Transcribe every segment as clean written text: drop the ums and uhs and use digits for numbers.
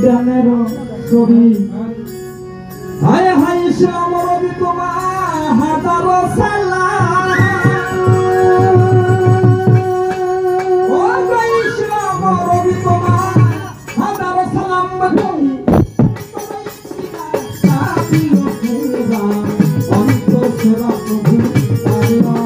জ্ঞানের ছবি হায় হায় সে আমার রবি তোমার হাজারো সালাম ও গাইছে আমার রবি তোমার হাজারো সালাম বাকি অন্তর সেবা প্রভু আল্লাহ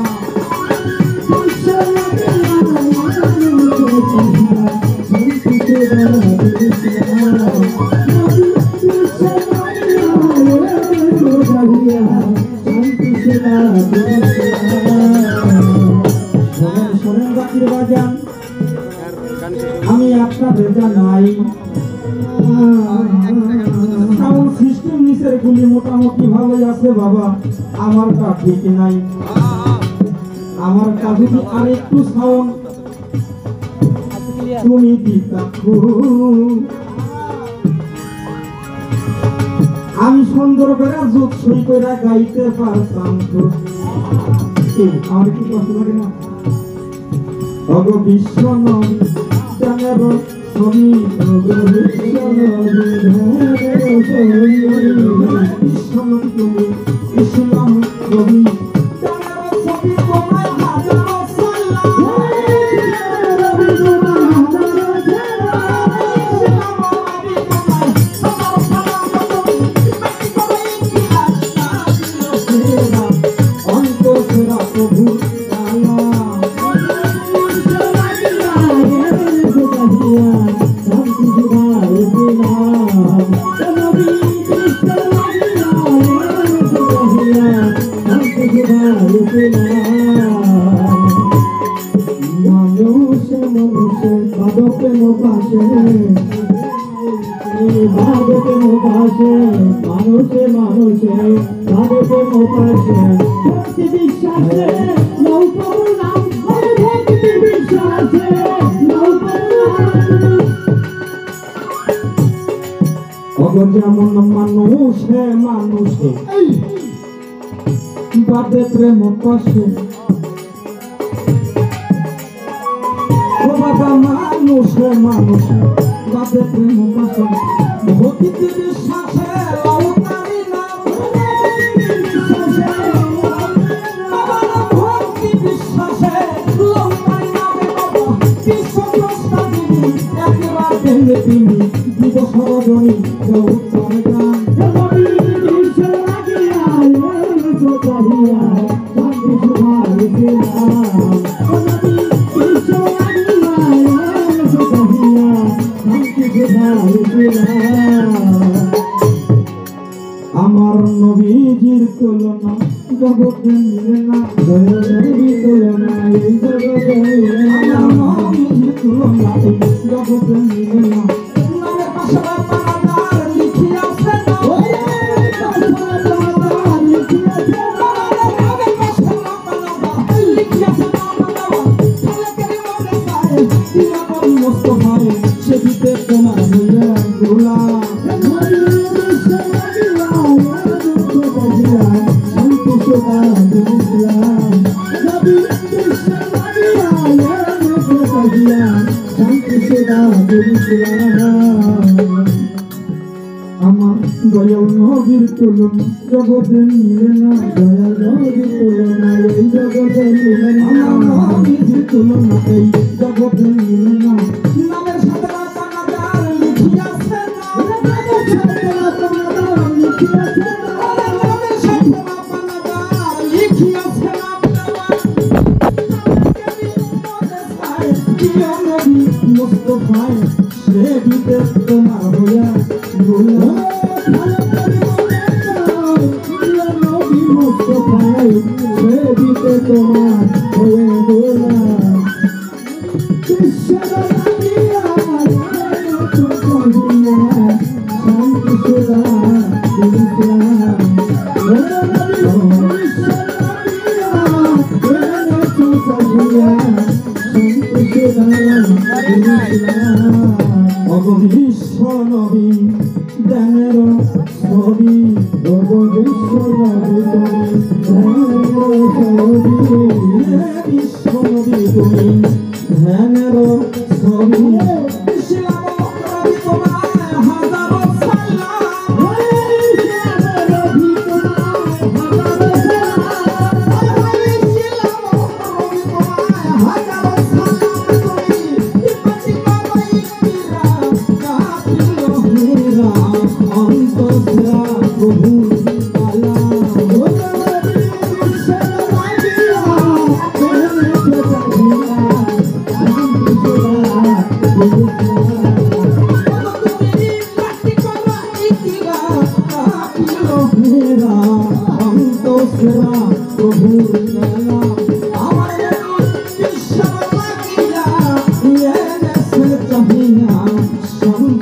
আমি আপনাদের জানাই সাউন্ড সিস্টেম নিচের গুলি মোটামুটি ভালোই আছে বাবা, আমার তা ঠিক নাই। আমার তা যদি আর একটু সাউন্ড তুমি দিতা আমি সুন্দর করে যোগ সই করে গাইতে পারতাম তো। আমার কি কষ্ট লাগে না? অগ বিশ্ব নবী জানার ছবি বিশ্ব নবী তুমি ইসলাম নবী জানার ছবি তোমার হাজারো মানুষে মানুষে ভারতে মোপাশে ভক্তি বিশ্বাসে নৌকরুণাম ভক্তি বিশ্বাসে নৌকরুণাম যেমন মানুষে মানুষে বাদে প্রেম পাশে মানুষে মানুষে বাদে প্রেম পাশে ভক্তি বিশ্বাসে লৌকারি নাম ভক্তি বিশ্বাসে লৌকারি নামে বাবা বিশ্বস্রষ্টা যিনি একবার পেলে তিনি দিবস রজনী উত্তর গান আমার নবীজির তুলনা জগতে মিলে না, নবীর তুলনা এই জগতে মিলে না, আমার নবীজির তুলনা এই জগতে মিলে না। নামের পাশে বাবার লিখি আছে না, নামের পাশে বাবার লিখি আছে না, খালেকের মনে চায় দিলাম মোস্তফায় সে দিতে তোমার হইয়া গোলাম আমার দয়াল নবীর তুলনা জগতে মিলে না, দয়াল নবীর তুলনা এই জগতে মিলে না, আমার নবীর তুলনা এই জগতে মিলে না। নামের সাথে আপনার লিখি আছে না, নামের সাথে আপনার লিখি আছে না, নামের সাথে আপনার লিখি আছে না। মোস্তফায় সে দিতে তোমার হইয়া গোলাম নবী মোস্তফায় সে দিতে তোমার হইয়া গোলাম শান্তি সুরা বিশ্ব নবী জ্ঞানের ছবি বিশ্ব নবী বিশ্ব নবী তুমি ধ্যানেরও ছবি ইসলাম রবি তোমায় হাজারো সালাম ইসলাম রবি তোমায় হাজারো সালাম তুমি ইপাটি বাবাই কিরা কাতিল হেরা অন্তরা প্রভু আলা প্রভু